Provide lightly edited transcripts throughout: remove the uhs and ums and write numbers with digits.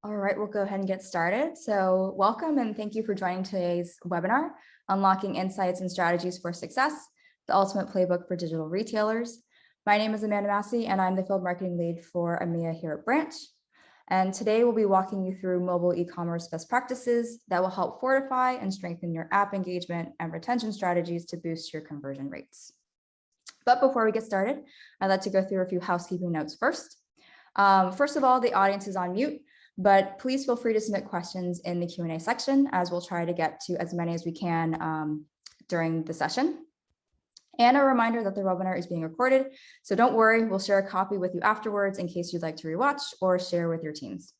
All right, we'll go ahead and get started. So welcome and thank you for joining today's webinar, Unlocking Insights and Strategies for Success, the Ultimate Playbook for Digital Retailers. My name is Amanda Massey and I'm the Field Marketing Lead for EMEA here at Branch. And today we'll be walking you through mobile e-commerce best practices that will help fortify and strengthen your app engagement and retention strategies to boost your conversion rates. But before we get started, I'd like to go through a few housekeeping notes first. First of all, the audience is on mute, but please feel free to submit questions in the Q&A section, as we'll try to get to as many as we can during the session. And a reminder that the webinar is being recorded, so don't worry, we'll share a copy with you afterwards in case you'd like to rewatch or share with your teams.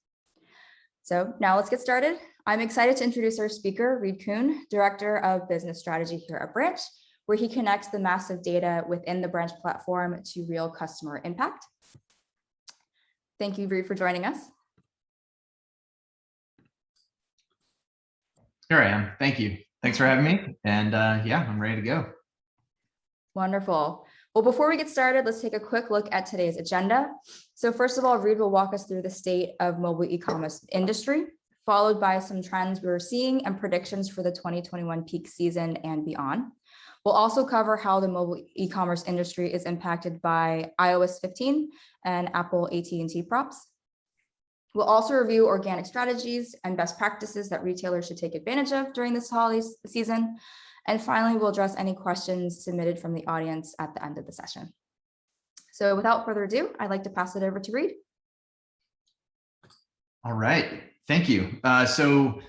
So now let's get started. I'm excited to introduce our speaker, Reed Kuhn, Director of Business Strategy here at Branch, where he connects the massive data within the Branch platform to real customer impact. Thank you, Reed, for joining us. Here I am. Thank you. Thanks for having me. And yeah, I'm ready to go. Wonderful. Well, before we get started, let's take a quick look at today's agenda. So first of all, Reed will walk us through the state of mobile e-commerce industry, followed by some trends we're seeing and predictions for the 2021 peak season and beyond. We'll also cover how the mobile e-commerce industry is impacted by iOS 15 and Apple AT&T props. We'll also review organic strategies and best practices that retailers should take advantage of during this holiday season. And finally, we'll address any questions submitted from the audience at the end of the session. So without further ado, I'd like to pass it over to Reed. All right. Thank you. So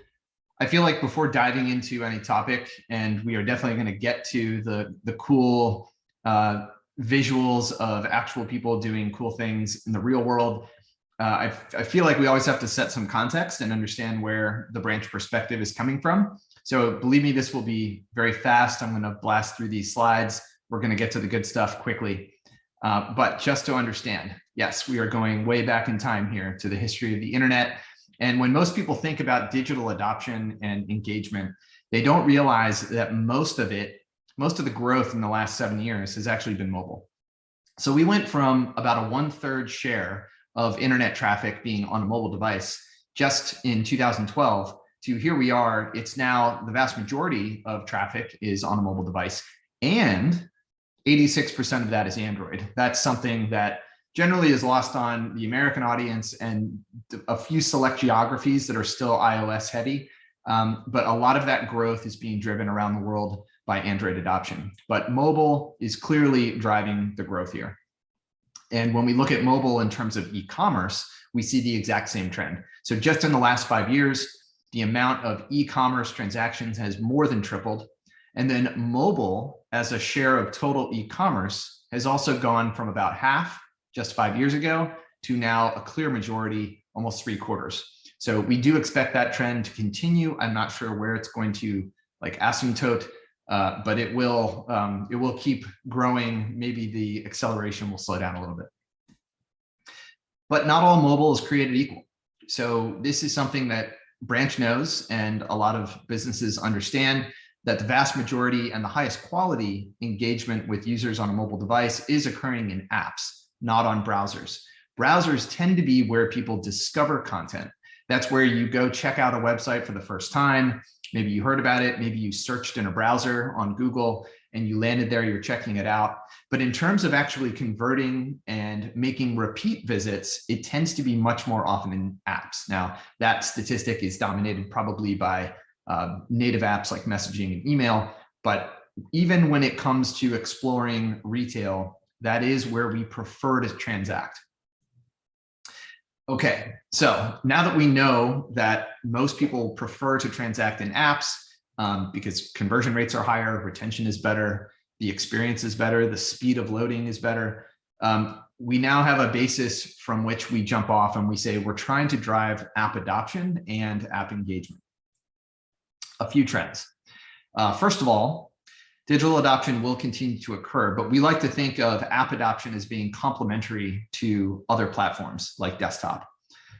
I feel like before diving into any topic, and we are definitely going to get to the cool visuals of actual people doing cool things in the real world, I feel like we always have to set some context and understand where the Branch perspective is coming from. So believe me, this will be very fast. I'm going to blast through these slides. We're going to get to the good stuff quickly. But just to understand, yes, we are going way back in time here to the history of the internet. And when most people think about digital adoption and engagement, they don't realize that most of the growth in the last 7 years has actually been mobile. So we went from about a 1/3 share of internet traffic being on a mobile device just in 2012 to here we are. It's now the vast majority of traffic is on a mobile device, and 86% of that is Android. That's something that generally is lost on the American audience and a few select geographies that are still iOS heavy. But a lot of that growth is being driven around the world by Android adoption. But mobile is clearly driving the growth here. And when we look at mobile in terms of e-commerce, we see the exact same trend. So just in the last 5 years, the amount of e-commerce transactions has more than tripled. And then mobile as a share of total e-commerce has also gone from about half just 5 years ago to now a clear majority, almost 3/4. So we do expect that trend to continue. I'm not sure where it's going to asymptote, but it will keep growing. Maybe the acceleration will slow down a little bit. But not all mobile is created equal. So this is something that Branch knows, and a lot of businesses understand, that the vast majority and the highest quality engagement with users on a mobile device is occurring in apps, not on browsers. Browsers tend to be where people discover content. That's where you go check out a website for the first time. Maybe you heard about it. Maybe you searched in a browser on Google and you landed there, you're checking it out. But in terms of actually converting and making repeat visits, it tends to be much more often in apps. Now, that statistic is dominated probably by native apps like messaging and email. But even when it comes to exploring retail, that is where we prefer to transact. Okay, so now that we know that most people prefer to transact in apps because conversion rates are higher, retention is better, the experience is better, the speed of loading is better, we now have a basis from which we jump off and we say we're trying to drive app adoption and app engagement. A few trends. First of all, digital adoption will continue to occur, but we like to think of app adoption as being complementary to other platforms like desktop.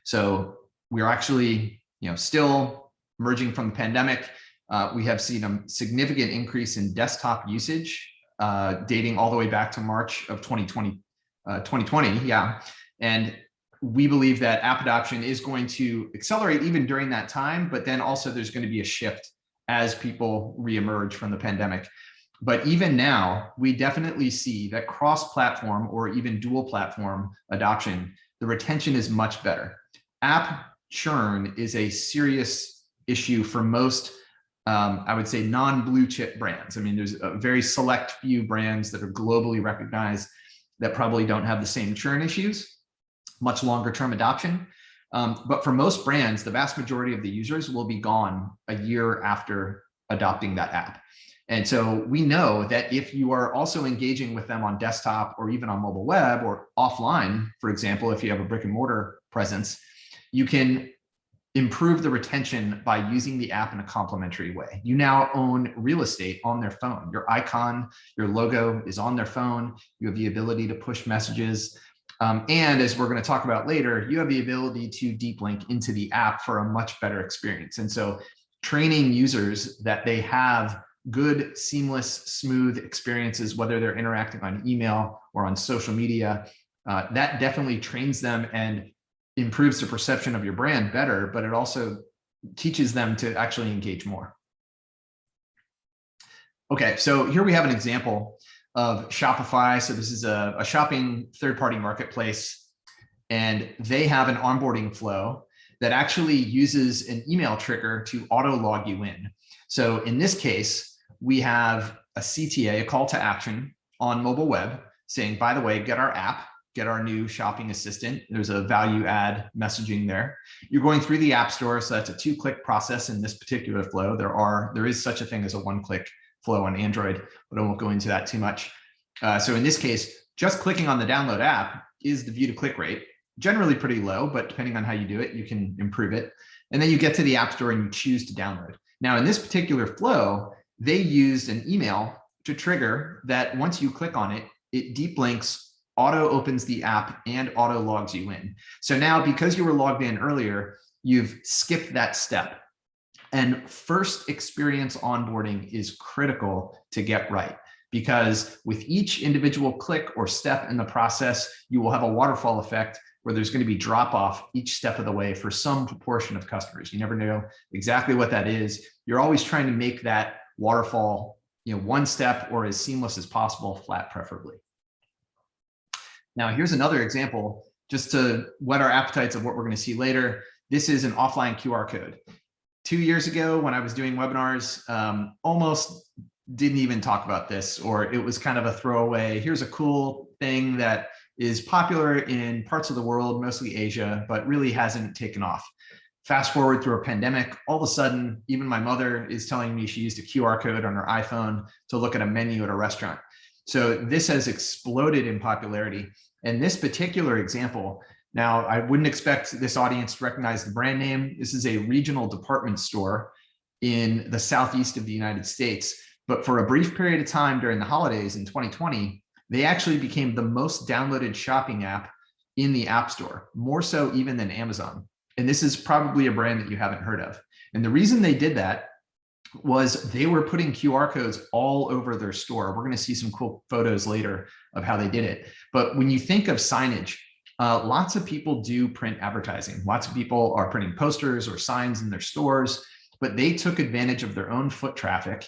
So we're actually, still emerging from the pandemic. We have seen a significant increase in desktop usage, dating all the way back to March of 2020. 2020, yeah. And we believe that app adoption is going to accelerate even during that time, but then also there's going to be a shift as people reemerge from the pandemic. But even now, we definitely see that cross-platform or even dual platform adoption, the retention is much better. App churn is a serious issue for most, I would say, non-blue chip brands. I mean, there's a very select few brands that are globally recognized that probably don't have the same churn issues, much longer term adoption. But for most brands, the vast majority of the users will be gone a year after adopting that app. And so we know that if you are also engaging with them on desktop or even on mobile web or offline, for example, if you have a brick and mortar presence, you can improve the retention by using the app in a complementary way. You now own real estate on their phone. Your icon, your logo is on their phone. You have the ability to push messages. And as we're going to talk about later, you have the ability to deep link into the app for a much better experience. And so training users that they have good, seamless, smooth experiences, whether they're interacting on email or on social media, that definitely trains them and improves the perception of your brand better, but it also teaches them to actually engage more. Okay, so here we have an example of Shopify. So this is a shopping third-party marketplace, and they have an onboarding flow that actually uses an email trigger to auto log you in. So in this case, we have a CTA, a call to action on mobile web saying, by the way, get our app, get our new shopping assistant. There's a value add messaging there. You're going through the App Store, so that's a 2-click process in this particular flow. There is such a thing as a 1-click flow on Android, but I won't go into that too much. So in this case, just clicking on the download app is the view to click rate. Generally pretty low, but depending on how you do it, you can improve it. And then you get to the App Store and you choose to download. Now in this particular flow, they used an email to trigger that once you click on it, it deep links, auto opens the app and auto logs you in. So now because you were logged in earlier, you've skipped that step. And first experience onboarding is critical to get right, because with each individual click or step in the process, you will have a waterfall effect where there's going to be drop off each step of the way for some proportion of customers. You never know exactly what that is. You're always trying to make that waterfall, one step or as seamless as possible, flat preferably. Now, here's another example just to whet our appetites of what we're going to see later. This is an offline QR code. 2 years ago, when I was doing webinars, almost didn't even talk about this, or it was kind of a throwaway. Here's a cool thing that is popular in parts of the world, mostly Asia, but really hasn't taken off. Fast forward through a pandemic, all of a sudden, even my mother is telling me she used a QR code on her iPhone to look at a menu at a restaurant. So this has exploded in popularity. And this particular example, now I wouldn't expect this audience to recognize the brand name. This is a regional department store in the southeast of the United States. But for a brief period of time during the holidays in 2020, they actually became the most downloaded shopping app in the App Store, more so even than Amazon. And this is probably a brand that you haven't heard of. And the reason they did that was they were putting QR codes all over their store. We're going to see some cool photos later of how they did it. But when you think of signage, lots of people do print advertising. Lots of people are printing posters or signs in their stores, but they took advantage of their own foot traffic,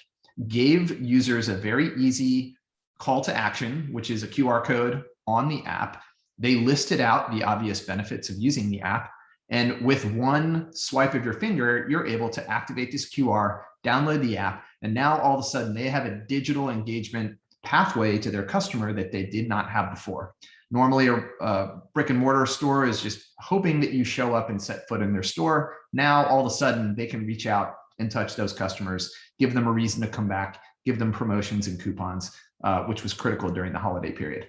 gave users a very easy call to action, which is a QR code on the app. They listed out the obvious benefits of using the app. And with one swipe of your finger, you're able to activate this QR, download the app, and now all of a sudden they have a digital engagement pathway to their customer that they did not have before. Normally, a brick and mortar store is just hoping that you show up and set foot in their store. Now, all of a sudden, they can reach out and touch those customers, give them a reason to come back, give them promotions and coupons, which was critical during the holiday period.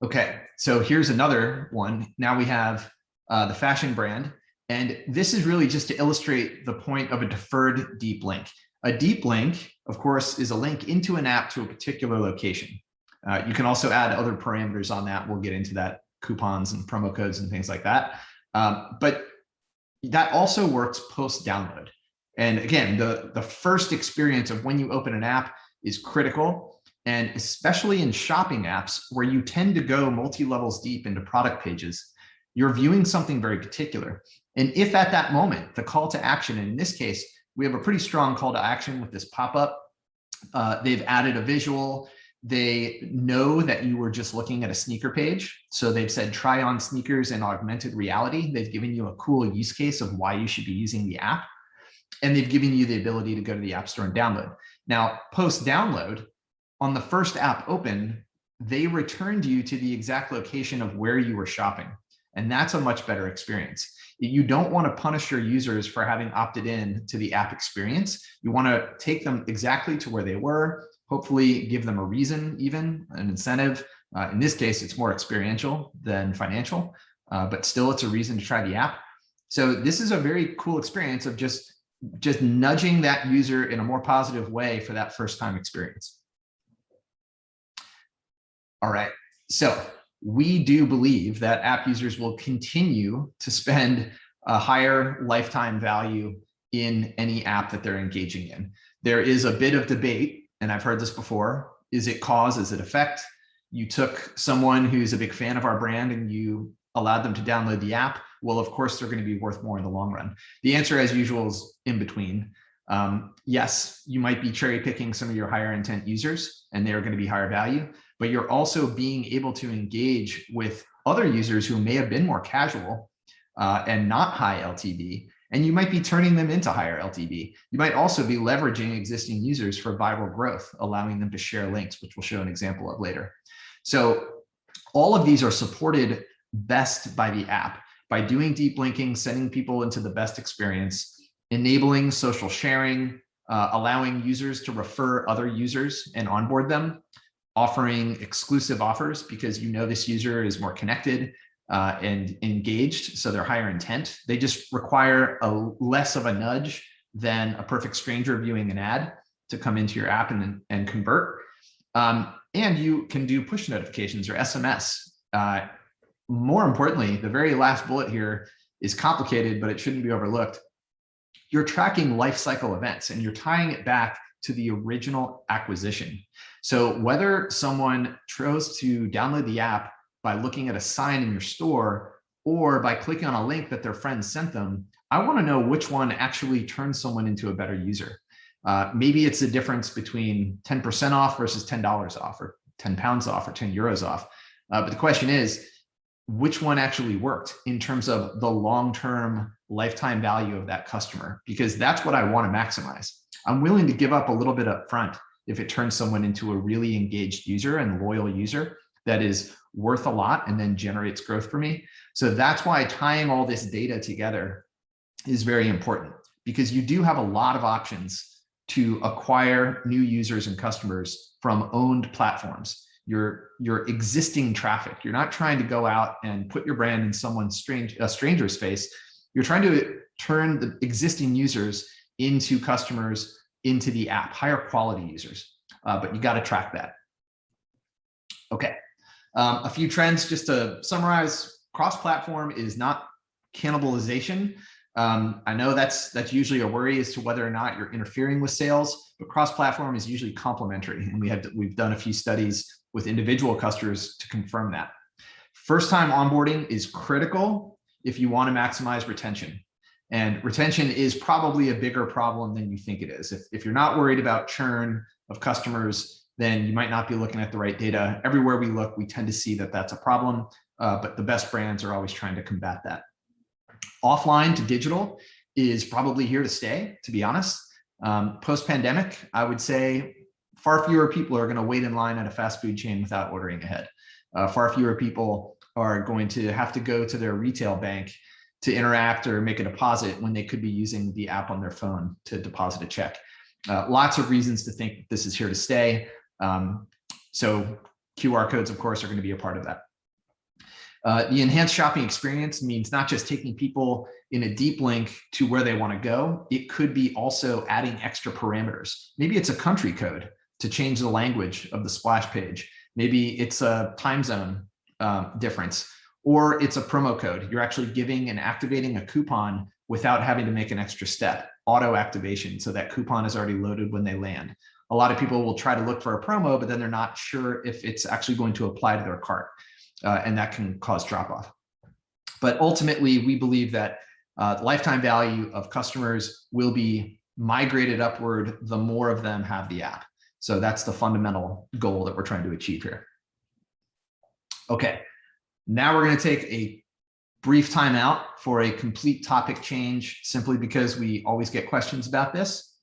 Okay, so here's another one. Now we have the fashion brand. And this is really just to illustrate the point of a deferred deep link. A deep link, of course, is a link into an app to a particular location. You can also add other parameters on that. We'll get into that, coupons and promo codes and things like that. But that also works post-download. And again, the first experience of when you open an app is critical. And especially in shopping apps where you tend to go multi-levels deep into product pages, you're viewing something very particular. And if at that moment, the call to action, and in this case, we have a pretty strong call to action with this pop-up. They've added a visual. They know that you were just looking at a sneaker page. So they've said, try on sneakers in augmented reality. They've given you a cool use case of why you should be using the app. And they've given you the ability to go to the App Store and download. Now, post-download, on the first app open, they returned you to the exact location of where you were shopping. And that's a much better experience. You don't want to punish your users for having opted in to the app experience. You want to take them exactly to where they were, hopefully give them a reason, even an incentive. In this case, it's more experiential than financial, but still it's a reason to try the app. So this is a very cool experience of just nudging that user in a more positive way for that first time experience. All right, so we do believe that app users will continue to spend a higher lifetime value in any app that they're engaging in. There is a bit of debate, and I've heard this before. Is it cause? Is it effect? You took someone who's a big fan of our brand and you allowed them to download the app. Well, of course, they're going to be worth more in the long run. The answer, as usual, is in between. Yes, you might be cherry picking some of your higher intent users, and they're going to be higher value, but you're also being able to engage with other users who may have been more casual and not high LTV, and you might be turning them into higher LTV. You might also be leveraging existing users for viral growth, allowing them to share links, which we'll show an example of later. So all of these are supported best by the app, by doing deep linking, sending people into the best experience, enabling social sharing, allowing users to refer other users and onboard them, offering exclusive offers because you know this user is more connected and engaged, so they're higher intent. They just require less of a nudge than a perfect stranger viewing an ad to come into your app and convert. And you can do push notifications or SMS. More importantly, the very last bullet here is complicated, but it shouldn't be overlooked. You're tracking lifecycle events and you're tying it back to the original acquisition. So whether someone chose to download the app by looking at a sign in your store or by clicking on a link that their friends sent them, I want to know which one actually turns someone into a better user. Maybe it's the difference between 10% off versus $10 off, or 10 pounds off, or 10 euros off. But the question is, which one actually worked in terms of the long-term lifetime value of that customer? Because that's what I want to maximize. I'm willing to give up a little bit up front if it turns someone into a really engaged user and loyal user that is worth a lot and then generates growth for me. So that's why tying all this data together is very important, because you do have a lot of options to acquire new users and customers from owned platforms. Your existing traffic. You're not trying to go out and put your brand in someone's stranger's face. You're trying to turn the existing users into customers into the app, higher quality users, but you got to track that. Okay, a few trends just to summarize. Cross-platform is not cannibalization. I know that's usually a worry as to whether or not you're interfering with sales, but cross-platform is usually complementary, and we've done a few studies with individual customers to confirm that. First-time onboarding is critical if you want to maximize retention. And retention is probably a bigger problem than you think it is. If you're not worried about churn of customers, then you might not be looking at the right data. Everywhere we look, we tend to see that that's a problem, but the best brands are always trying to combat that. Offline to digital is probably here to stay, to be honest. Post-pandemic, I would say far fewer people are going to wait in line at a fast food chain without ordering ahead. Far fewer people are going to have to go to their retail bank to interact or make a deposit when they could be using the app on their phone to deposit a check. Lots of reasons to think this is here to stay. So QR codes, of course, are going to be a part of that. The enhanced shopping experience means not just taking people in a deep link to where they want to go. It could be also adding extra parameters. Maybe it's a country code to change the language of the splash page. Maybe it's a time zone difference, or it's a promo code. You're actually giving and activating a coupon without having to make an extra step, auto activation, so that coupon is already loaded when they land. a lot of people will try to look for a promo, but then they're not sure if it's actually going to apply to their cart, and that can cause drop off. But ultimately, we believe that lifetime value of customers will be migrated upward the more of them have the app. So that's the fundamental goal that we're trying to achieve here. Okay, now we're going to take a brief time out for a complete topic change, simply because we always get questions about this.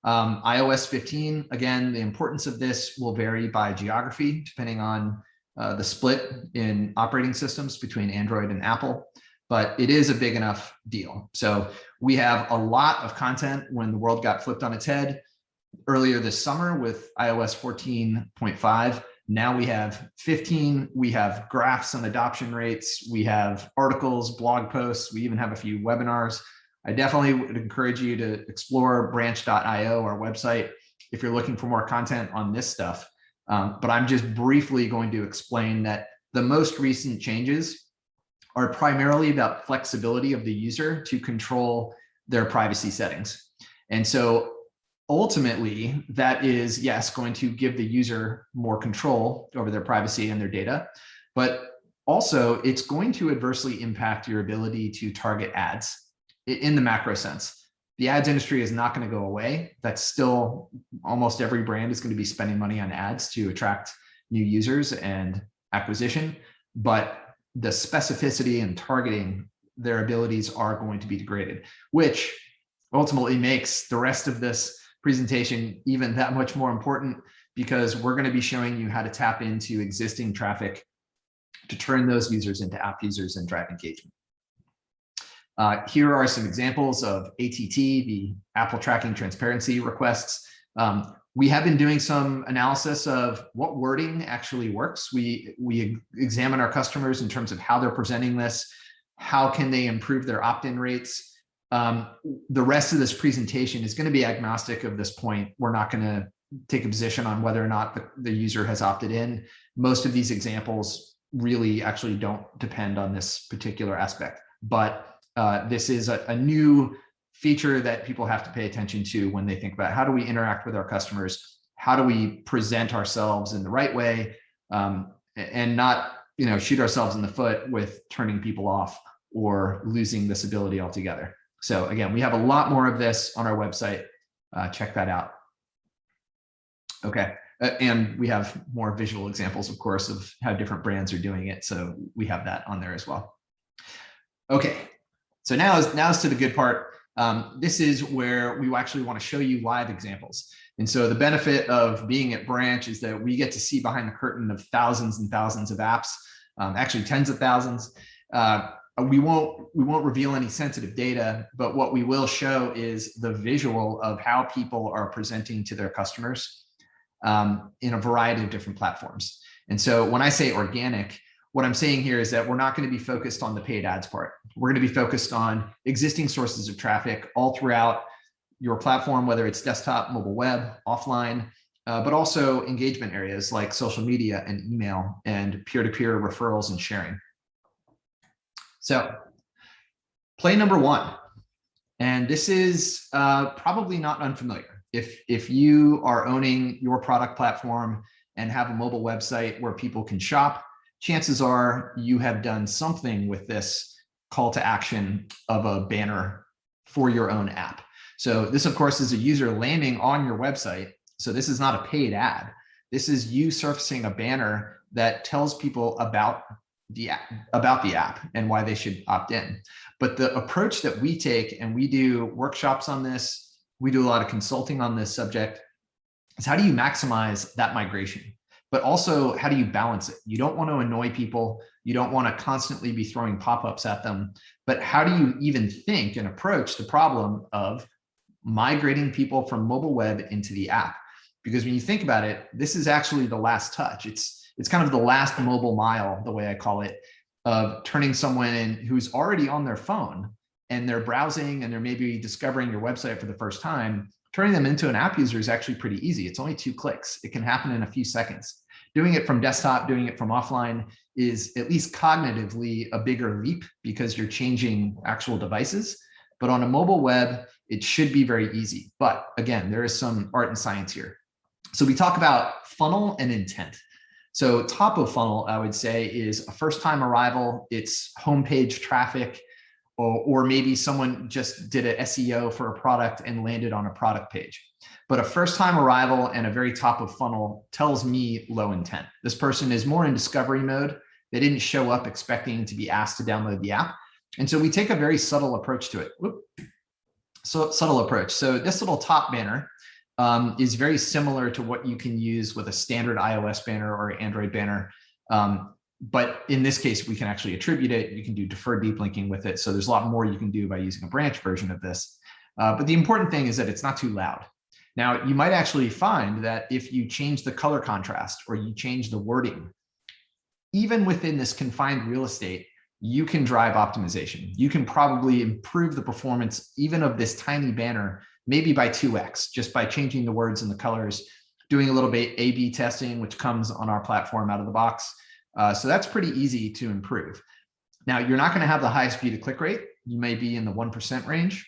iOS 15, again, the importance of this will vary by geography, depending on the split in operating systems between Android and Apple, but it is a big enough deal. So we have a lot of content when the world got flipped on its head earlier this summer with iOS 14.5. Now we have 15, we have graphs on adoption rates, we have articles, blog posts, we even have a few webinars. I definitely would encourage you to explore branch.io, our website, if you're looking for more content on this stuff. But I'm just briefly going to explain that the most recent changes are primarily about flexibility of the user to control their privacy settings. And so ultimately, that is, yes, going to give the user more control over their privacy and their data, but also it's going to adversely impact your ability to target ads in the macro sense. The ads industry is not going to go away. That's still, almost every brand is going to be spending money on ads to attract new users and acquisition, but the specificity and targeting their abilities are going to be degraded, which ultimately makes the rest of this presentation even that much more important, because we're going to be showing you how to tap into existing traffic to turn those users into app users and drive engagement. Here are some examples of ATT, the Apple Tracking Transparency requests. We have been doing some analysis of what wording actually works. We examine our customers in terms of how they're presenting this, how can they improve their opt-in rates. The rest of this presentation is going to be agnostic of this point. We're not going to take a position on whether or not the user has opted in. Most of these examples really actually don't depend on this particular aspect, but this is a new feature that people have to pay attention to when they think about how do we interact with our customers, how do we present ourselves in the right way, and not shoot ourselves in the foot with turning people off or losing this ability altogether. So again, we have a lot more of this on our website. Check that out. Okay, and we have more visual examples, of course, of how different brands are doing it. So we have that on there as well. Okay, so now is to the good part. This is where we actually want to show you live examples. And so the benefit of being at Branch is that we get to see behind the curtain of thousands and thousands of apps, actually tens of thousands. We won't reveal any sensitive data, but what we will show is the visual of how people are presenting to their customers in a variety of different platforms. And so when I say organic, what I'm saying here is that we're not going to be focused on the paid ads part. We're going to be focused on existing sources of traffic all throughout your platform, whether it's desktop, mobile web, offline, but also engagement areas like social media and email and peer-to-peer referrals and sharing. So play number one, and this is probably not unfamiliar. If you are owning your product platform and have a mobile website where people can shop, chances are you have done something with this call to action of a banner for your own app. So this, of course, is a user landing on your website. So this is not a paid ad. This is you surfacing a banner that tells people about the app and why they should opt in. But the approach that we take, and we do workshops on this, we do a lot of consulting on this subject, is how do you maximize that migration? But also, how do you balance it? You don't want to annoy people. You don't want to constantly be throwing pop-ups at them. But how do you even think and approach the problem of migrating people from mobile web into the app? Because when you think about it, this is actually the last touch. It's kind of the last mobile mile, the way I call it, of turning someone in who's already on their phone and they're browsing and they're maybe discovering your website for the first time. Turning them into an app user is actually pretty easy. It's only 2 clicks. It can happen in a few seconds. Doing it from desktop, doing it from offline is at least cognitively a bigger leap because you're changing actual devices. But on a mobile web, it should be very easy. But again, there is some art and science here. So we talk about funnel and intent. So top of funnel, I would say, is a first-time arrival. It's homepage traffic, or maybe someone just did an SEO for a product and landed on a product page. But a first-time arrival and a very top of funnel tells me low intent. This person is more in discovery mode. They didn't show up expecting to be asked to download the app. And so we take a very subtle approach to it. Subtle approach. So this little top banner is very similar to what you can use with a standard iOS banner or Android banner. But in this case, we can actually attribute it. You can do deferred deep linking with it. So there's a lot more you can do by using a branch version of this. But the important thing is that it's not too loud. Now, you might actually find that if you change the color contrast or you change the wording, even within this confined real estate, you can drive optimization. You can probably improve the performance even of this tiny banner, maybe by 2x, just by changing the words and the colors, doing a little bit A/B testing, which comes on our platform out of the box. So that's pretty easy to improve. Now, you're not going to have the highest view to click rate. You may be in the 1% range,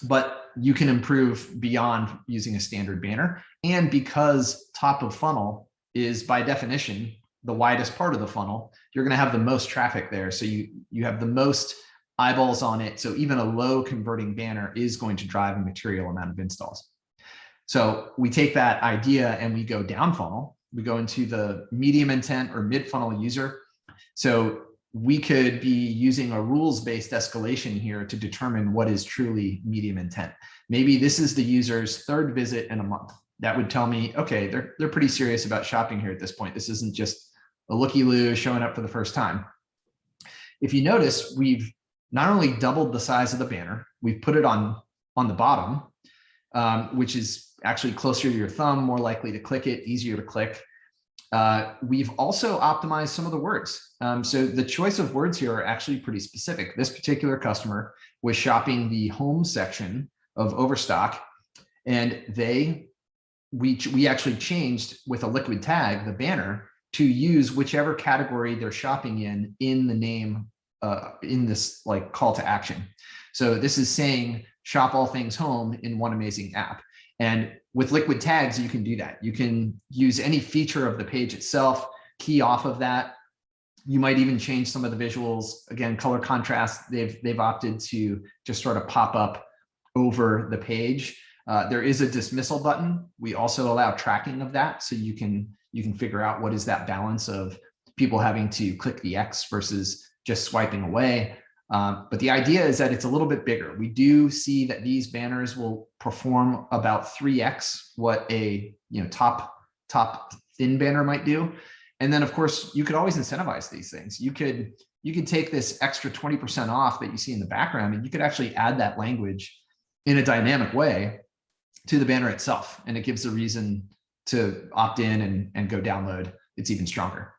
but you can improve beyond using a standard banner. And because top of funnel is by definition the widest part of the funnel, you're going to have the most traffic there. So you have the most eyeballs on it. So even a low converting banner is going to drive a material amount of installs. So we take that idea and we go down funnel. We go into the medium intent or mid funnel user. So we could be using a rules-based escalation here to determine what is truly medium intent. Maybe this is the user's third visit in a month. That would tell me, okay, they're pretty serious about shopping here at this point. This isn't just a looky-loo showing up for the first time. If you notice, we've not only doubled the size of the banner, we've put it on the bottom, which is actually closer to your thumb, more likely to click it, easier to click. We've also optimized some of the words. So the choice of words here are actually pretty specific. This particular customer was shopping the home section of Overstock, and we actually changed with a liquid tag, the banner, to use whichever category they're shopping in the name, in this like call to action. So this is saying shop all things home in one amazing app. And with liquid tags, you can do that. You can use any feature of the page itself, key off of that. You might even change some of the visuals. Again, color contrast, they've opted to just sort of pop up over the page. There is a dismissal button. We also allow tracking of that. So you can figure out what is that balance of people having to click the X versus just swiping away. But the idea is that it's a little bit bigger. We do see that these banners will perform about 3x what a top thin banner might do. And then of course you could always incentivize these things. You could take this extra 20% off that you see in the background, and you could actually add that language in a dynamic way to the banner itself. And it gives a reason to opt in and go download. It's even stronger.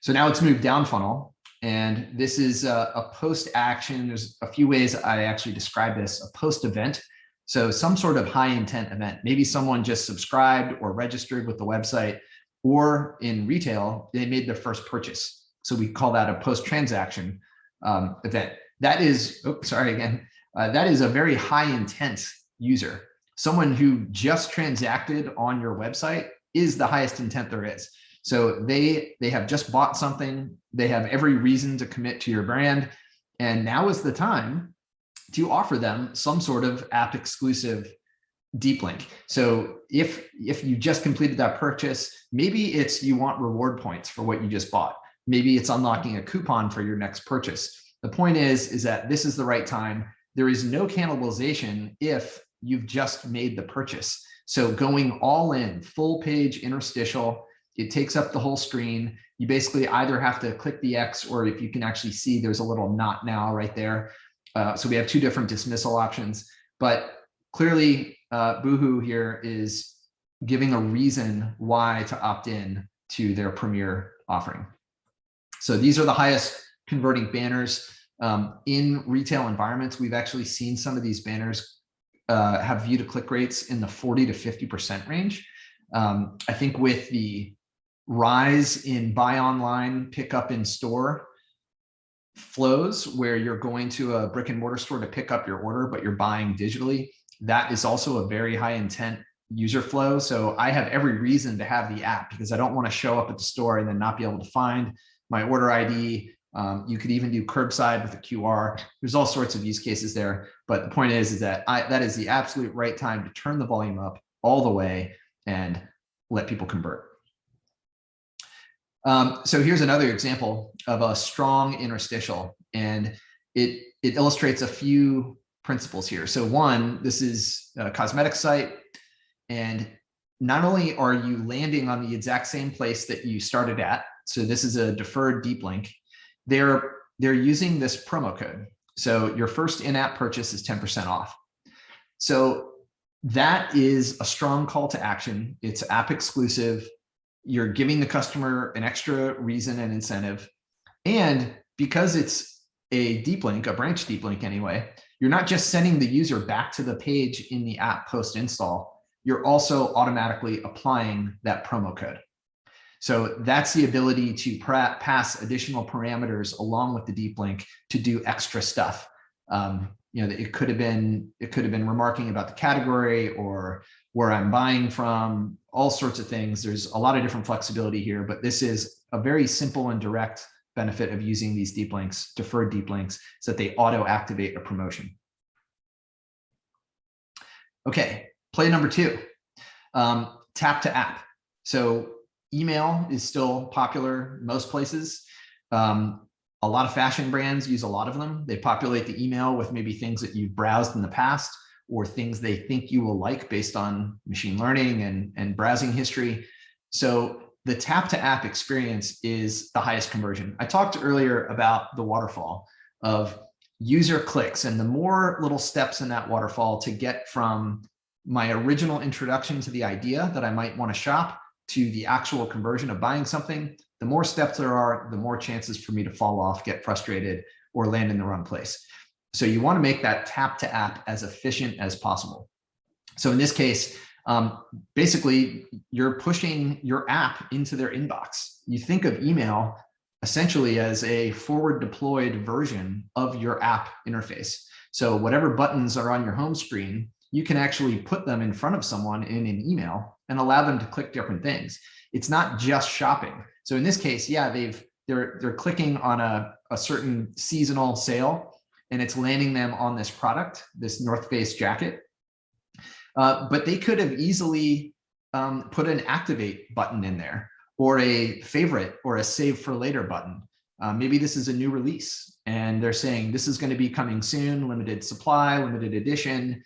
So now let's move down funnel. And this is a post action. There's a few ways I actually describe this: a post event. So some sort of high intent event. Maybe someone just subscribed or registered with the website, or in retail, they made their first purchase. So we call that a post transaction event. That is, that is a very high intent user. Someone who just transacted on your website is the highest intent there is. So they have just bought something. They have every reason to commit to your brand. And now is the time to offer them some sort of app exclusive deep link. So if you just completed that purchase, maybe it's you want reward points for what you just bought. Maybe it's unlocking a coupon for your next purchase. The point is that this is the right time. There is no cannibalization if you've just made the purchase. So going all in, full page interstitial, it takes up the whole screen. You basically either have to click the X, or if you can actually see, there's a little not now right there. So we have two different dismissal options, but clearly Boohoo here is giving a reason why to opt in to their premier offering. So these are the highest converting banners. In retail environments, we've actually seen some of these banners have view to click rates in the 40 to 50% range. I think with the rise in buy online, pick up in store flows, where you're going to a brick and mortar store to pick up your order, but you're buying digitally, that is also a very high intent user flow. So I have every reason to have the app because I don't want to show up at the store and then not be able to find my order ID. You could even do curbside with a QR. There's all sorts of use cases there. But the point is that that is the absolute right time to turn the volume up all the way and let people convert. So here's another example of a strong interstitial, and it illustrates a few principles here. So one, this is a cosmetic site, and not only are you landing on the exact same place that you started at, so this is a deferred deep link, they're using this promo code. So your first in-app purchase is 10% off. So that is a strong call to action. It's app exclusive. You're giving the customer an extra reason and incentive. And because it's a deep link, a branch deep link anyway, you're not just sending the user back to the page in the app post-install, you're also automatically applying that promo code. So that's the ability to pass additional parameters along with the deep link to do extra stuff. It could have been remarking about the category or where I'm buying from, all sorts of things. There's a lot of different flexibility here, but this is a very simple and direct benefit of using these deep links, deferred deep links, so that they auto activate a promotion. Okay, play number 2, tap to app. So email is still popular most places. A lot of fashion brands use a lot of them. They populate the email with maybe things that you've browsed in the past or things they think you will like based on machine learning and browsing history. So the tap to app experience is the highest conversion. I talked earlier about the waterfall of user clicks, and the more little steps in that waterfall to get from my original introduction to the idea that I might want to shop to the actual conversion of buying something, the more steps there are, the more chances for me to fall off, get frustrated, or land in the wrong place. So you want to make that tap to app as efficient as possible. So in this case, basically, you're pushing your app into their inbox. You think of email essentially as a forward deployed version of your app interface. So whatever buttons are on your home screen, you can actually put them in front of someone in an email and allow them to click different things. It's not just shopping. So in this case, yeah, they're clicking on a certain seasonal sale, and it's landing them on this product, this North Face jacket. But they could have easily put an activate button in there, or a favorite, or a save for later button. Maybe this is a new release, and they're saying this is going to be coming soon, limited supply, limited edition,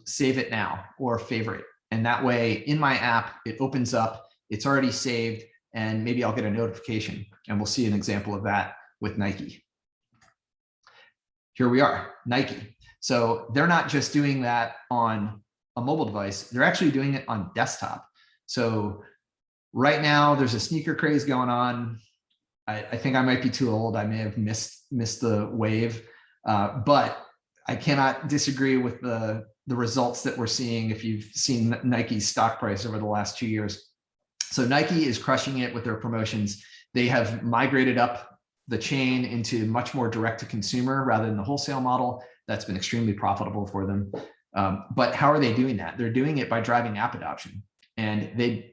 save it now, or favorite. And that way, in my app, it opens up, it's already saved, and maybe I'll get a notification. And we'll see an example of that with Nike. Here we are, Nike. So they're not just doing that on a mobile device, they're actually doing it on desktop. So right now there's a sneaker craze going on. I think I might be too old. I may have missed the wave, but I cannot disagree with the results that we're seeing if you've seen Nike's stock price over the last 2 years. So Nike is crushing it with their promotions. They have migrated up the chain into much more direct to consumer rather than the wholesale model. That's been extremely profitable for them. But how are they doing that? They're doing it by driving app adoption. And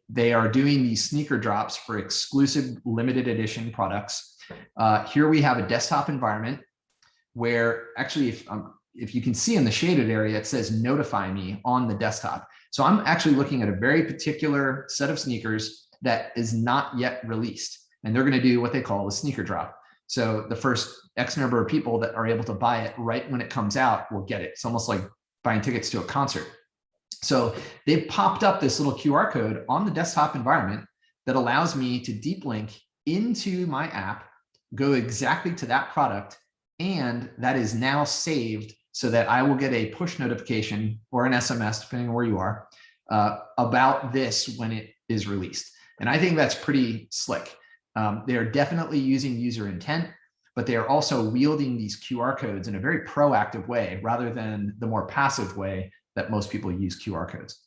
they are doing these sneaker drops for exclusive limited edition products. Here we have a desktop environment where actually, if you can see in the shaded area, it says notify me on the desktop. So I'm actually looking at a very particular set of sneakers that is not yet released. And they're going to do what they call a sneaker drop. So the first X number of people that are able to buy it right when it comes out will get it. It's almost like buying tickets to a concert. So they've popped up this little QR code on the desktop environment that allows me to deep link into my app, go exactly to that product, and that is now saved so that I will get a push notification or an SMS, depending on where you are, about this when it is released. And I think that's pretty slick. They are definitely using user intent, but they are also wielding these QR codes in a very proactive way rather than the more passive way that most people use QR codes.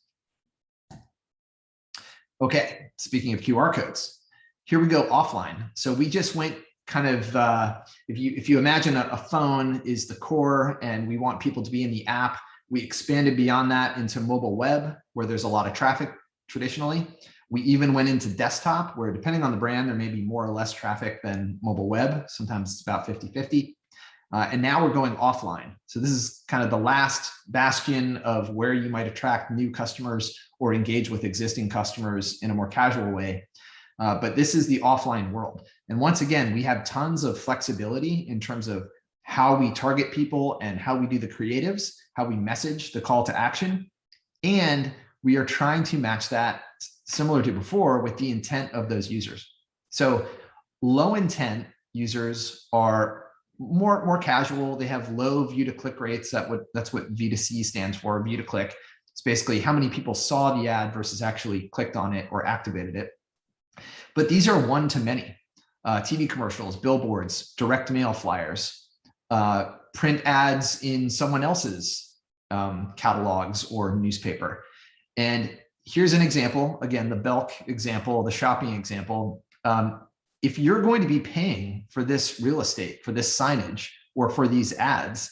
Okay, speaking of QR codes, here we go offline. So we just went kind of, if you imagine a phone is the core and we want people to be in the app, We expanded beyond that into mobile web, where there's a lot of traffic traditionally. We even went into desktop, where depending on the brand, there may be more or less traffic than mobile web. Sometimes it's about 50-50. And now we're going offline. So this is kind of the last bastion of where you might attract new customers or engage with existing customers in a more casual way. But this is the offline world. And once again, we have tons of flexibility in terms of how we target people and how we do the creatives, how we message the call to action. And we are trying to match that, similar to before, with the intent of those users. So low intent users are more casual. They have low view to click rates. That's what V2C stands for, view to click. It's basically how many people saw the ad versus actually clicked on it or activated it. But these are one to many. TV commercials, billboards, direct mail flyers, print ads in someone else's catalogs or newspaper. And here's an example, again, the Belk example, the shopping example. If you're going to be paying for this real estate, for this signage, or for these ads,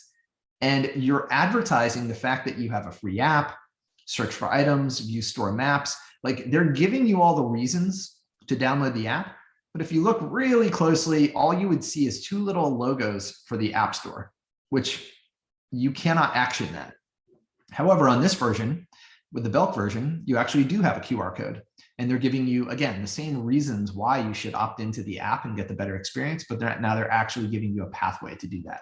and you're advertising the fact that you have a free app, search for items, view store maps, like they're giving you all the reasons to download the app. But if you look really closely, all you would see is two little logos for the App Store, which you cannot action that. However, on this version, with the Belk version, you actually do have a QR code. And they're giving you, again, the same reasons why you should opt into the app and get the better experience, but now they're actually giving you a pathway to do that.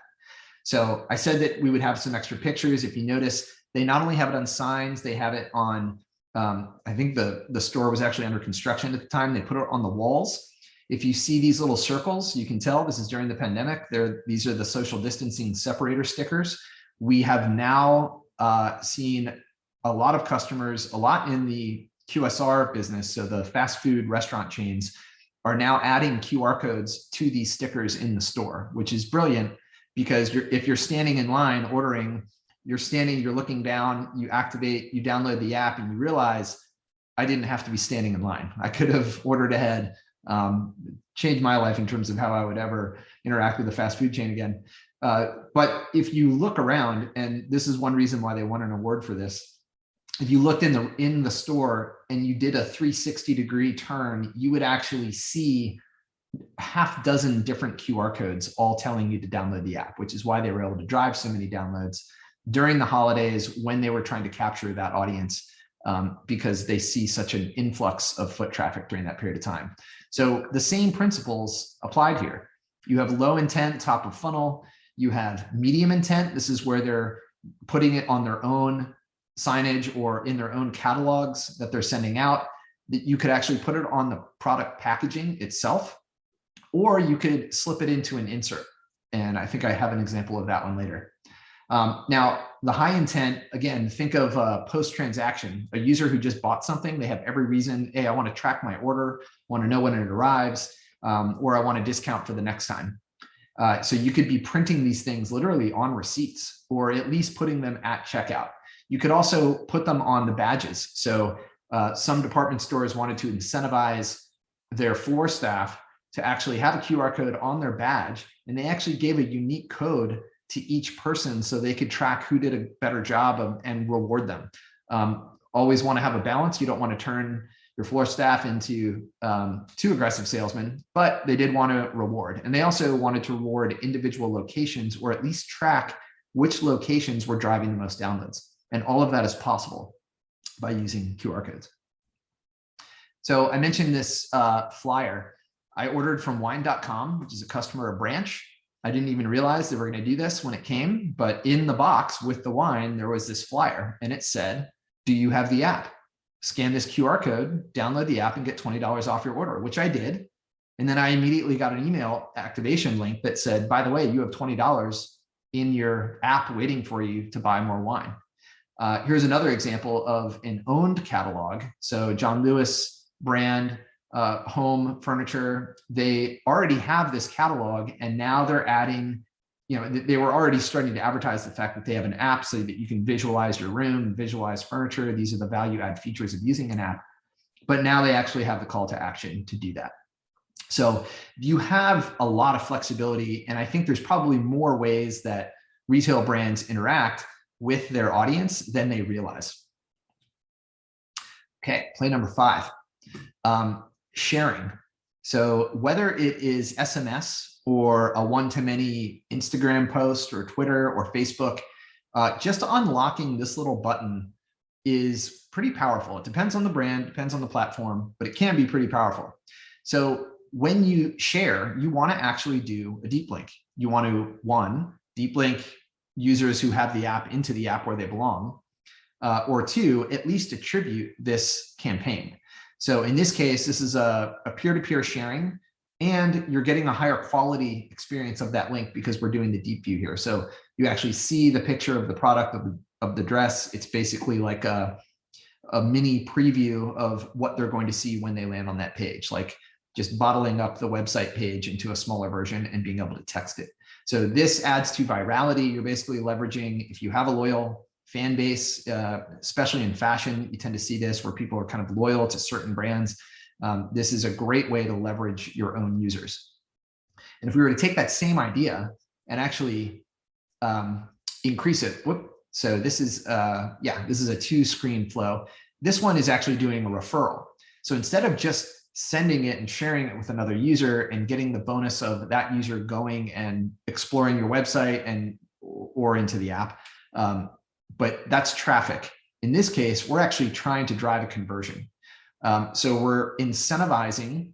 So I said that we would have some extra pictures. If you notice, they not only have it on signs, they have it on, I think the store was actually under construction at the time. They put it on the walls. If you see these little circles, you can tell this is during the pandemic. These are the social distancing separator stickers. We have now seen a lot of customers, a lot in the QSR business, so the fast food restaurant chains, are now adding QR codes to these stickers in the store, which is brilliant because if you're standing in line ordering, you're looking down, you activate, you download the app, and you realize I didn't have to be standing in line. I could have ordered ahead, changed my life in terms of how I would ever interact with a fast food chain again. But if you look around, and this is one reason why they won an award for this, if you looked in the store and you did a 360-degree turn, you would actually see half dozen different QR codes all telling you to download the app, which is why they were able to drive so many downloads during the holidays when they were trying to capture that audience, because they see such an influx of foot traffic during that period of time. So the same principles applied here. You have low intent, top of funnel. You have medium intent. This is where they're putting it on their own signage or in their own catalogs that they're sending out. That you could actually put it on the product packaging itself, or you could slip it into an insert. And I think I have an example of that one later. Now, the high intent, again, think of post-transaction, a user who just bought something. They have every reason, hey, I want to track my order, want to know when it arrives, or I want a discount for the next time. So you could be printing these things literally on receipts, or at least putting them at checkout. You could also put them on the badges. So some department stores wanted to incentivize their floor staff to actually have a QR code on their badge, and they actually gave a unique code to each person so they could track who did a better job and reward them. Always want to have a balance. You don't want to turn your floor staff into too aggressive salesmen, but they did want to reward. And they also wanted to reward individual locations, or at least track which locations were driving the most downloads. And all of that is possible by using QR codes. So I mentioned this flyer. I ordered from wine.com, which is a customer of Branch. I didn't even realize they were going to do this when it came, but in the box with the wine, there was this flyer and it said, do you have the app? Scan this QR code, download the app, and get $20 off your order, which I did. And then I immediately got an email activation link that said, by the way, you have $20 in your app waiting for you to buy more wine. Here's another example of an owned catalog. So John Lewis brand, home furniture, they already have this catalog, and now they're adding, they were already starting to advertise the fact that they have an app so that you can visualize your room, visualize furniture. These are the value add features of using an app, but now they actually have the call to action to do that. So you have a lot of flexibility, and I think there's probably more ways that retail brands interact with their audience than they realize. Okay, play number 5, sharing. So whether it is SMS or a one-to-many Instagram post or Twitter or Facebook, just unlocking this little button is pretty powerful. It depends on the brand, depends on the platform, but it can be pretty powerful. So when you share, you want to actually do a deep link. You want to, 1, deep link users who have the app into the app where they belong, or 2, at least attribute this campaign. So in this case, this is a peer-to-peer sharing, and you're getting a higher quality experience of that link because we're doing the deep view here. So you actually see the picture of the product of the dress. It's basically like a mini preview of what they're going to see when they land on that page, like just bottling up the website page into a smaller version and being able to text it. So this adds to virality. You're basically leveraging, if you have a loyal fan base, especially in fashion, you tend to see this where people are kind of loyal to certain brands. This is a great way to leverage your own users. And if we were to take that same idea and actually increase it, so this is a 2-screen flow. This one is actually doing a referral. So instead of just sending it and sharing it with another user and getting the bonus of that user going and exploring your website or into the app, but that's traffic. In this case, we're actually trying to drive a conversion. So we're incentivizing.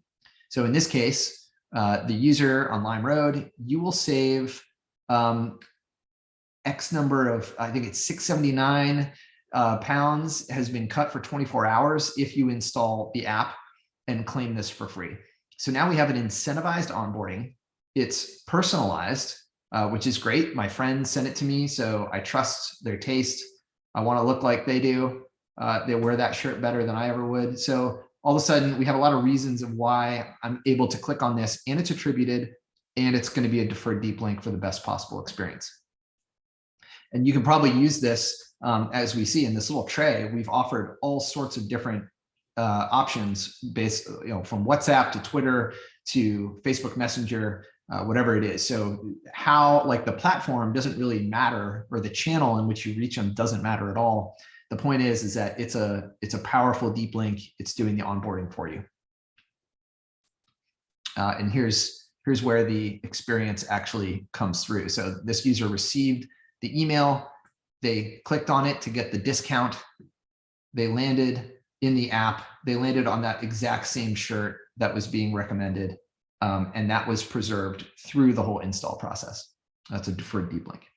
So in this case, the user on Lime Road, you will save X number of, I think it's 679 pounds has been cut for 24 hours if you install the app and claim this for free. So now we have an incentivized onboarding. It's personalized, which is great. My friends sent it to me, so I trust their taste. I want to look like they do. They wear that shirt better than I ever would. So all of a sudden, we have a lot of reasons of why I'm able to click on this, and it's attributed, and it's going to be a deferred deep link for the best possible experience. And you can probably use this, as we see in this little tray. We've offered all sorts of different options based, from WhatsApp to Twitter to Facebook Messenger, whatever it is. So how, like, the platform doesn't really matter, or the channel in which you reach them doesn't matter at all. The point is that it's a powerful deep link. It's doing the onboarding for you. And here's where the experience actually comes through. So this user received the email, they clicked on it to get the discount, they landed in the app, they landed on that exact same shirt that was being recommended, and that was preserved through the whole install process. That's a deferred deep link.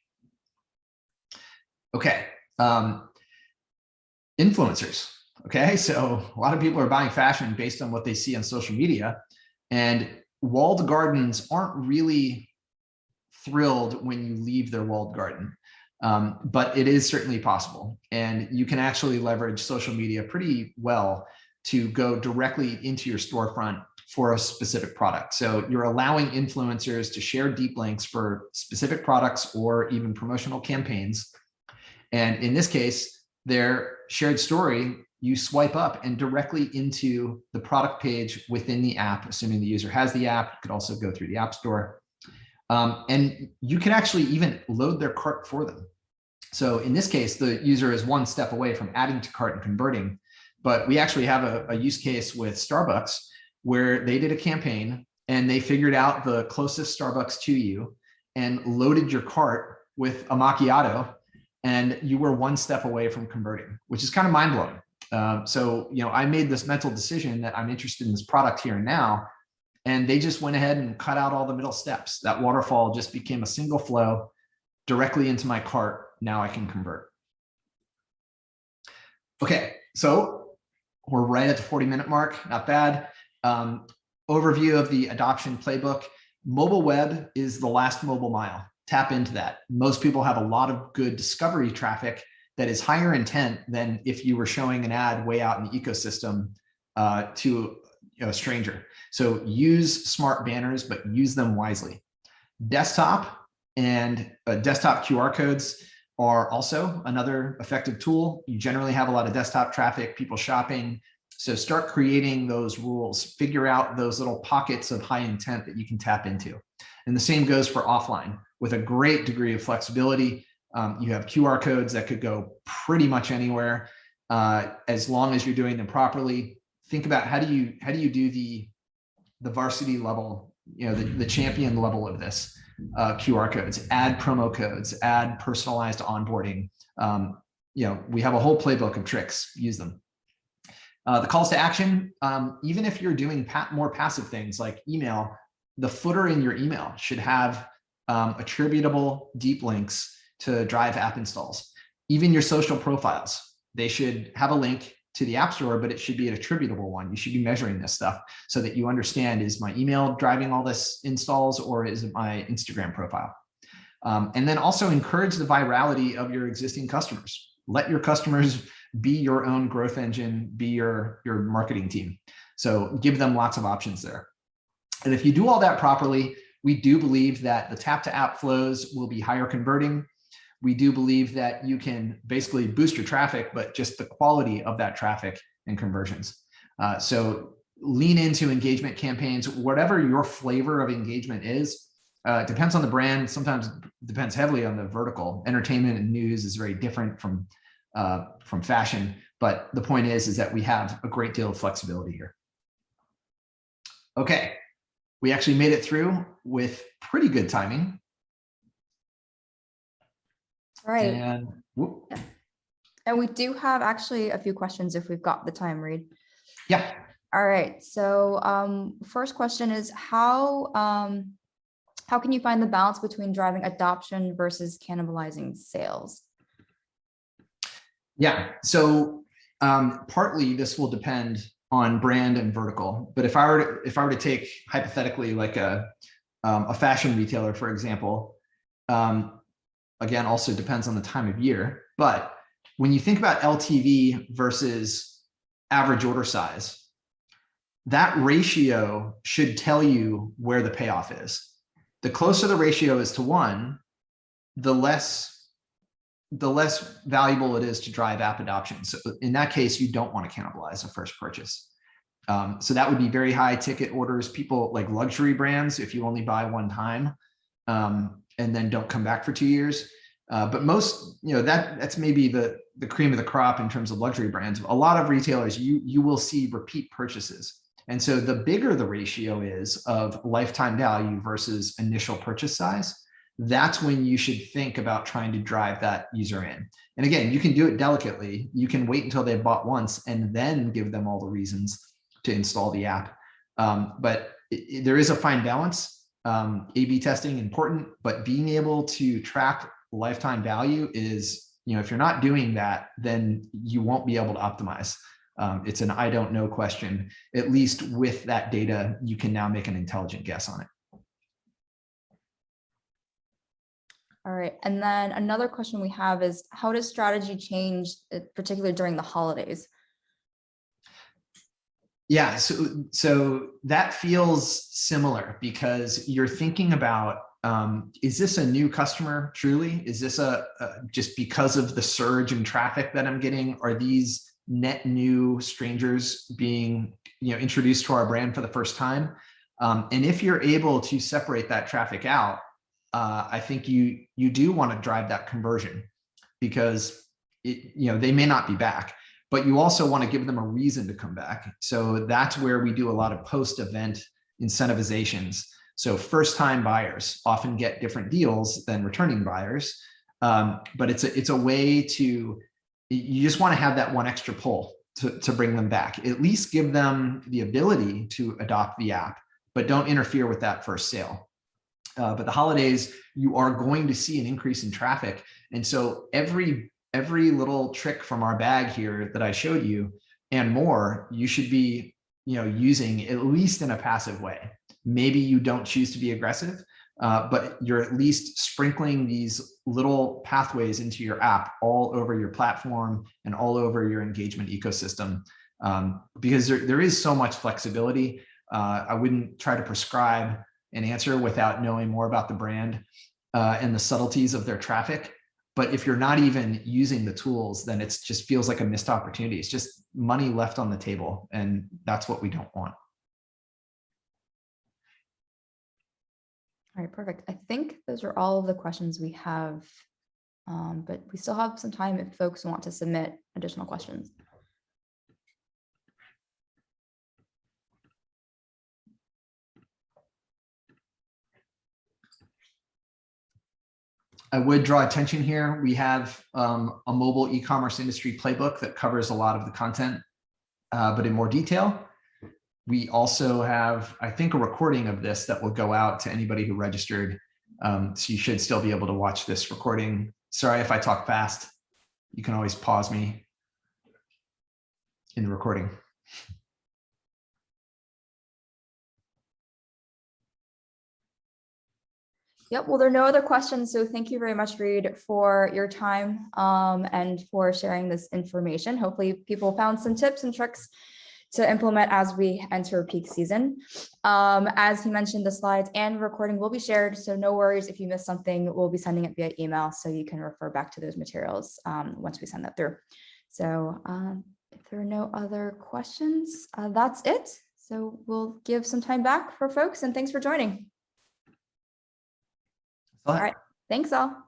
Okay, influencers. Okay, so a lot of people are buying fashion based on what they see on social media, and walled gardens aren't really thrilled when you leave their walled garden. But it is certainly possible. And you can actually leverage social media pretty well to go directly into your storefront for a specific product. So you're allowing influencers to share deep links for specific products or even promotional campaigns. And in this case, their shared story, you swipe up and directly into the product page within the app, assuming the user has the app. You could also go through the App Store. And you can actually even load their cart for them. So in this case, the user is one step away from adding to cart and converting, but we actually have a use case with Starbucks where they did a campaign and they figured out the closest Starbucks to you and loaded your cart with a macchiato, and you were one step away from converting, which is kind of mind-blowing. So, I made this mental decision that I'm interested in this product here and now, and they just went ahead and cut out all the middle steps. That waterfall just became a single flow directly into my cart. Now I can convert. Okay, so we're right at the 40-minute mark, not bad. Overview of the adoption playbook. Mobile web is the last mobile mile. Tap into that. Most people have a lot of good discovery traffic that is higher intent than if you were showing an ad way out in the ecosystem to a stranger. So use smart banners, but use them wisely. Desktop and desktop QR codes are also another effective tool. You generally have a lot of desktop traffic, people shopping. So start creating those rules, figure out those little pockets of high intent that you can tap into. And the same goes for offline with a great degree of flexibility. You have QR codes that could go pretty much anywhere, as long as you're doing them properly. Think about how do you do the varsity level, the champion level of this. QR codes, add promo codes, add personalized onboarding. We have a whole playbook of tricks. Use them. The calls to action, even if you're doing more passive things like email, the footer in your email should have attributable deep links to drive app installs. Even your social profiles, they should have a link to the App Store, but it should be an attributable one. You should be measuring this stuff so that you understand, is my email driving all this installs, or is it my Instagram profile? And then also encourage the virality of your existing customers. Let your customers be your own growth engine, be your marketing team. So give them lots of options there. And if you do all that properly, we do believe that the tap to app flows will be higher converting. We do believe that you can basically boost your traffic, but just the quality of that traffic and conversions. So lean into engagement campaigns, whatever your flavor of engagement is. Depends on the brand. Sometimes depends heavily on the vertical. Entertainment and news is very different from fashion. But the point is that we have a great deal of flexibility here. Okay, we actually made it through with pretty good timing. All right. And we do have actually a few questions if we've got the time, Reed. Yeah. All right. So first question is how can you find the balance between driving adoption versus cannibalizing sales? Yeah. So partly this will depend on brand and vertical. But if I were to take hypothetically like a fashion retailer, for example, again, also depends on the time of year. But when you think about LTV versus average order size, that ratio should tell you where the payoff is. The closer the ratio is to 1, the less valuable it is to drive app adoption. So in that case, you don't want to cannibalize a first purchase. So that would be very high ticket orders. People like luxury brands, if you only buy one time, and then don't come back for 2 years. But most, that's maybe the cream of the crop in terms of luxury brands. A lot of retailers, you will see repeat purchases. And so the bigger the ratio is of lifetime value versus initial purchase size, that's when you should think about trying to drive that user in. And again, you can do it delicately. You can wait until they've bought once and then give them all the reasons to install the app. But there is a fine balance. A/B testing important, but being able to track lifetime value is, if you're not doing that, then you won't be able to optimize. It's an I don't know question. At least with that data, you can now make an intelligent guess on it. All right. And then another question we have is, how does strategy change, particularly during the holidays? Yeah, so that feels similar because you're thinking about, is this a new customer truly? Is this just because of the surge in traffic that I'm getting? Are these net new strangers being introduced to our brand for the first time? And if you're able to separate that traffic out, I think you do want to drive that conversion because they may not be back, but you also want to give them a reason to come back. So that's where we do a lot of post-event incentivizations. So first-time buyers often get different deals than returning buyers, but it's a way to, you just want to have that one extra pull to bring them back. At least give them the ability to adopt the app, but don't interfere with that first sale. But the holidays, you are going to see an increase in traffic. And so every little trick from our bag here that I showed you and more, you should be using at least in a passive way. Maybe you don't choose to be aggressive, but you're at least sprinkling these little pathways into your app all over your platform and all over your engagement ecosystem, because there is so much flexibility. I wouldn't try to prescribe an answer without knowing more about the brand and the subtleties of their traffic. But if you're not even using the tools, then it just feels like a missed opportunity. It's just money left on the table, and that's what we don't want. All right, perfect. I think those are all of the questions we have but we still have some time if folks want to submit additional questions. I would draw attention here. We have a mobile e-commerce industry playbook that covers a lot of the content, but in more detail. We also have, I think, a recording of this that will go out to anybody who registered. So you should still be able to watch this recording. Sorry if I talk fast. You can always pause me in the recording. Yep, well, there are no other questions. So thank you very much, Reed, for your time and for sharing this information. Hopefully people found some tips and tricks to implement as we enter peak season. As he mentioned, the slides and recording will be shared. So no worries if you missed something, we'll be sending it via email so you can refer back to those materials once we send that through. So if there are no other questions, that's it. So we'll give some time back for folks and thanks for joining. All right, thanks all.